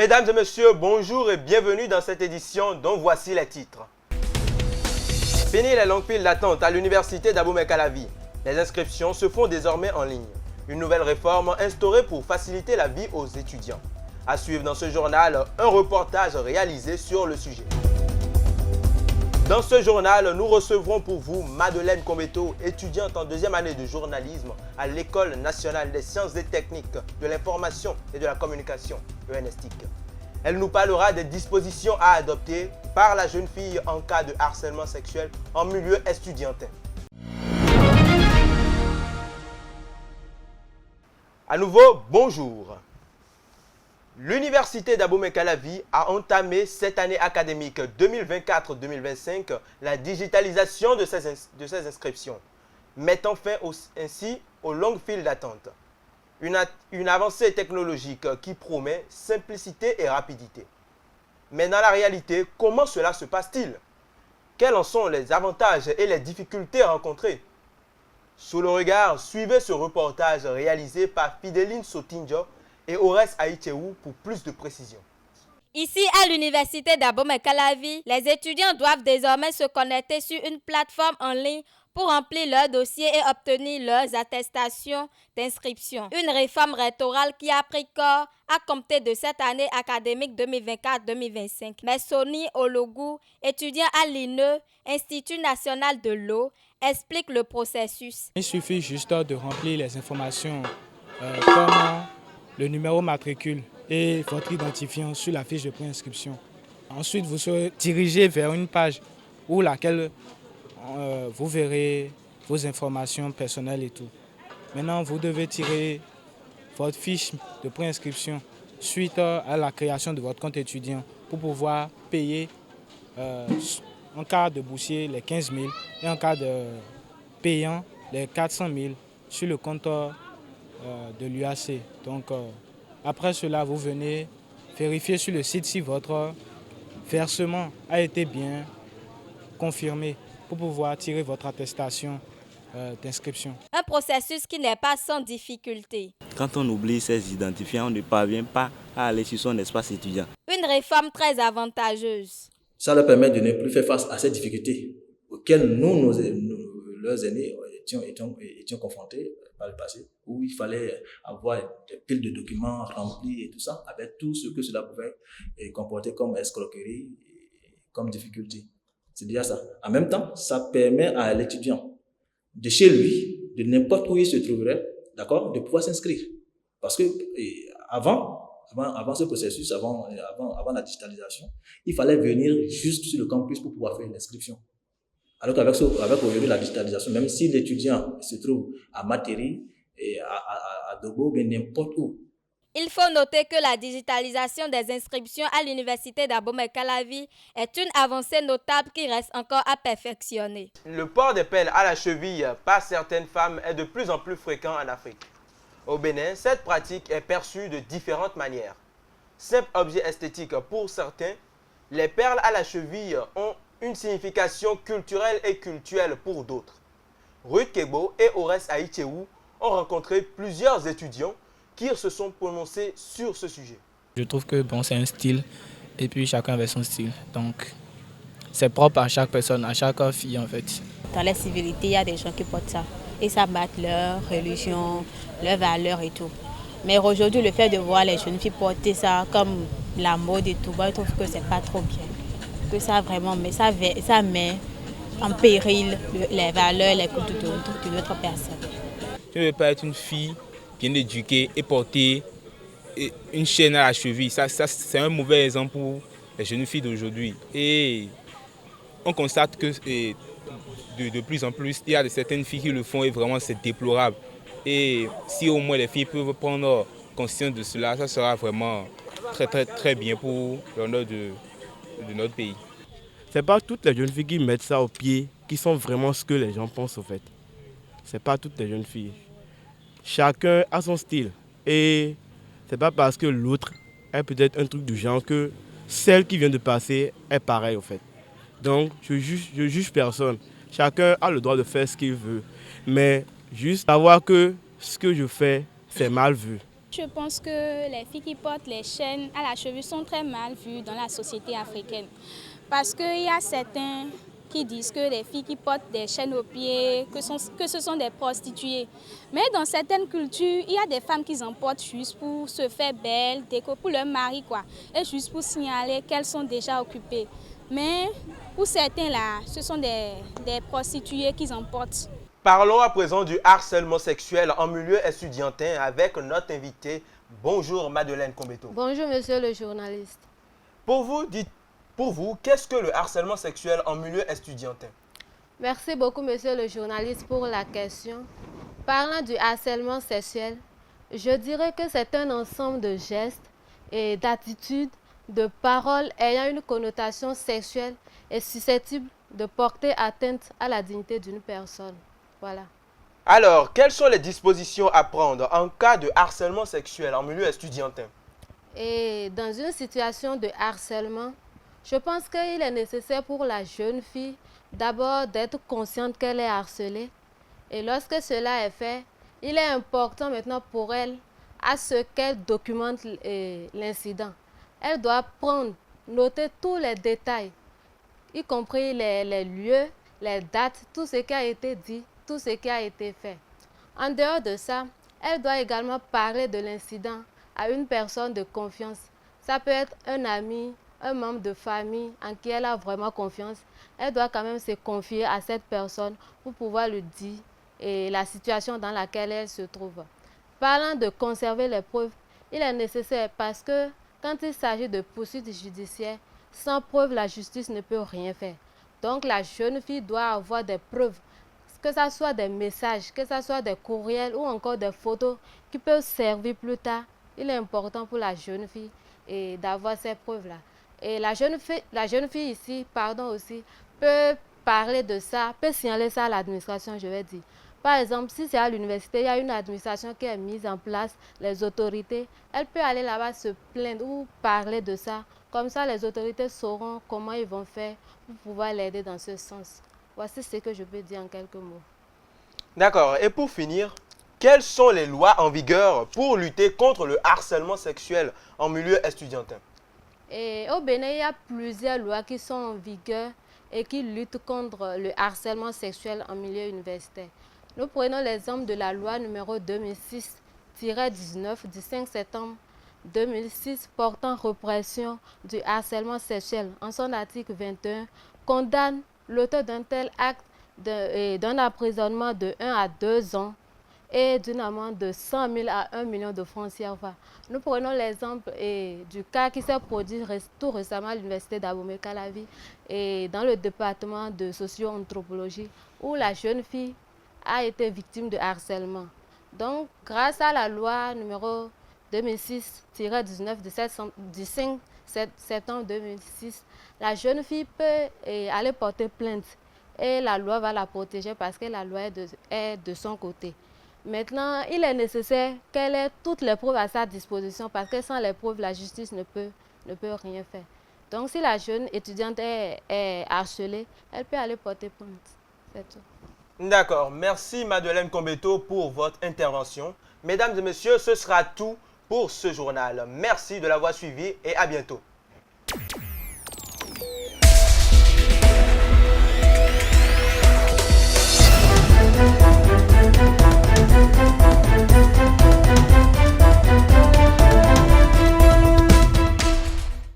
Mesdames et messieurs, bonjour et bienvenue dans cette édition dont voici les titres. Fini les longues files d'attente à l'université d'Abomey-Calavi. Les inscriptions se font désormais en ligne. Une nouvelle réforme instaurée pour faciliter la vie aux étudiants. À suivre dans ce journal, un reportage réalisé sur le sujet. Dans ce journal, nous recevrons pour vous Madeleine Combeto, étudiante en deuxième année de journalisme à l'École nationale des sciences et techniques de l'information et de la communication, ENSTIC. Elle nous parlera des dispositions à adopter par la jeune fille en cas de harcèlement sexuel en milieu estudiantin. À nouveau, bonjour. L'Université d'Abomey-Calavi a entamé cette année académique 2024-2025 la digitalisation de ses inscriptions, mettant fin ainsi aux longues files d'attente. Une avancée technologique qui promet simplicité et rapidité. Mais dans la réalité, comment cela se passe-t-il? Quels en sont les avantages et les difficultés rencontrées? Sous le regard, suivez ce reportage réalisé par Fideline Sotinjo et Ores Aïtcheou pour plus de précision. Ici, à l'université d'Abomey-Calavi, les étudiants doivent désormais se connecter sur une plateforme en ligne pour remplir leurs dossiers et obtenir leurs attestations d'inscription. Une réforme rectorale qui a pris corps à compter de cette année académique 2024-2025. Mais Sony Ologou, étudiant à l'INE, Institut national de l'eau, explique le processus. Il suffit juste de remplir les informations comme le numéro matricule et votre identifiant sur la fiche de préinscription. Ensuite, vous serez dirigé vers une page où laquelle vous verrez vos informations personnelles et tout. Maintenant, vous devez tirer votre fiche de préinscription suite à la création de votre compte étudiant pour pouvoir payer en cas de boursier les 15 000 et en cas de payant les 400 000 sur le compte de l'UAC. Donc, après cela, vous venez vérifier sur le site si votre versement a été bien confirmé pour pouvoir tirer votre attestation d'inscription. Un processus qui n'est pas sans difficulté. Quand on oublie ses identifiants, on ne parvient pas à aller sur son espace étudiant. Une réforme très avantageuse. Ça leur permet de ne plus faire face à ces difficultés auxquelles nous, leurs aînés, étions confrontés par le passé, où il fallait avoir des piles de documents remplis et tout ça, avec tout ce que cela pouvait comporter comme escroquerie, comme difficulté. C'est déjà ça. En même temps, ça permet à l'étudiant de chez lui, de n'importe où il se trouverait, d'accord, de pouvoir s'inscrire. Parce que avant ce processus, avant la digitalisation, il fallait venir juste sur le campus pour pouvoir faire l'inscription. Alors qu'avec aujourd'hui la digitalisation, même si l'étudiant se trouve à Materi, et à Dobo, mais n'importe où. Il faut noter que la digitalisation des inscriptions à l'université d'Abomey-Calavi est une avancée notable qui reste encore à perfectionner. Le port des pelles à la cheville par certaines femmes est de plus en plus fréquent en Afrique. Au Bénin, cette pratique est perçue de différentes manières. Simple objet esthétique pour certains, les perles à la cheville ont une signification culturelle et cultuelle pour d'autres. Ruth Kebo et Ores Aïtcheou ont rencontré plusieurs étudiants qui se sont prononcés sur ce sujet. Je trouve que c'est un style et puis chacun avait son style. Donc c'est propre à chaque personne, à chaque fille en fait. Dans les civilités, il y a des gens qui portent ça et ça batte leur religion, leurs valeurs et tout. Mais aujourd'hui, le fait de voir les jeunes filles porter ça comme la mode et tout, je trouve que c'est pas trop bien. Que ça vraiment, mais ça met en péril les valeurs, les cultures de notre personne. Je ne veux pas être une fille bien éduquée et porter une chaîne à la cheville. Ça c'est un mauvais exemple pour les jeunes filles d'aujourd'hui. Et on constate que de plus en plus, il y a certaines filles qui le font et vraiment c'est déplorable. Et si au moins les filles peuvent prendre conscience de cela, ça sera vraiment très très très bien pour l'honneur de notre pays. C'est pas toutes les jeunes filles qui mettent ça au pied qui sont vraiment ce que les gens pensent au fait. C'est pas toutes les jeunes filles. Chacun a son style. Et c'est pas parce que l'autre est peut-être un truc du genre que celle qui vient de passer est pareille au fait. Donc je juge personne. Chacun a le droit de faire ce qu'il veut. Mais juste savoir que ce que je fais, c'est mal vu. Je pense que les filles qui portent les chaînes à la cheville sont très mal vues dans la société africaine. Parce qu'il y a certains qui disent que les filles qui portent des chaînes aux pieds, que ce sont des prostituées. Mais dans certaines cultures, il y a des femmes qui en portent juste pour se faire belle, pour leur mari, quoi, et juste pour signaler qu'elles sont déjà occupées. Mais pour certains là, ce sont des prostituées qui en portent. Parlons à présent du harcèlement sexuel en milieu estudiantin avec notre invité. Bonjour Madeleine Combeto. Bonjour monsieur le journaliste. Pour vous, qu'est-ce que le harcèlement sexuel en milieu estudiantin? Merci beaucoup monsieur le journaliste pour la question. Parlant du harcèlement sexuel, je dirais que c'est un ensemble de gestes et d'attitudes, de paroles ayant une connotation sexuelle et susceptible de porter atteinte à la dignité d'une personne. Voilà. Alors, quelles sont les dispositions à prendre en cas de harcèlement sexuel en milieu estudiantin? Et dans une situation de harcèlement, je pense qu'il est nécessaire pour la jeune fille d'abord d'être consciente qu'elle est harcelée. Et lorsque cela est fait, il est important maintenant pour elle à ce qu'elle documente l'incident. Elle doit noter tous les détails, y compris les lieux, les dates, tout ce qui a été dit, tout ce qui a été fait. En dehors de ça, elle doit également parler de l'incident à une personne de confiance. Ça peut être un ami, un membre de famille en qui elle a vraiment confiance. Elle doit quand même se confier à cette personne pour pouvoir lui dire la situation dans laquelle elle se trouve. Parlant de conserver les preuves, il est nécessaire parce que quand il s'agit de poursuites judiciaires, sans preuve, la justice ne peut rien faire. Donc la jeune fille doit avoir des preuves, que ce soit des messages, que ce soit des courriels ou encore des photos qui peuvent servir plus tard. Il est important pour la jeune fille d'avoir ces preuves-là. Et la jeune fille ici, aussi, peut parler de ça, peut signaler ça à l'administration, je vais dire. Par exemple, si c'est à l'université, il y a une administration qui est mise en place, les autorités, elle peut aller là-bas se plaindre ou parler de ça. Comme ça, les autorités sauront comment ils vont faire pour pouvoir l'aider dans ce sens. Voici ce que je peux dire en quelques mots. D'accord. Et pour finir, quelles sont les lois en vigueur pour lutter contre le harcèlement sexuel en milieu estudiantin? Et au Bénin, il y a plusieurs lois qui sont en vigueur et qui luttent contre le harcèlement sexuel en milieu universitaire. Nous prenons l'exemple de la loi numéro 2006-19 du 5 septembre 2006 portant répression du harcèlement sexuel. En son article 21, condamne l'auteur d'un tel acte d'un emprisonnement de 1 à 2 ans et d'une amende de 100 000 à 1 million de francs CFA. Nous prenons l'exemple du cas qui s'est produit tout récemment à l'université d'Abomey-Calavi et dans le département de socio-anthropologie où la jeune fille a été victime de harcèlement. Donc, grâce à la loi numéro 2006-19 du 5 septembre 2006, la jeune fille peut aller porter plainte et la loi va la protéger parce que la loi est de son côté. Maintenant, il est nécessaire qu'elle ait toutes les preuves à sa disposition parce que sans les preuves, la justice ne peut rien faire. Donc, si la jeune étudiante est harcelée, elle peut aller porter plainte. C'est tout. D'accord. Merci Madeleine Combeto pour votre intervention. Mesdames et messieurs, ce sera tout pour ce journal. Merci de l'avoir suivi et à bientôt.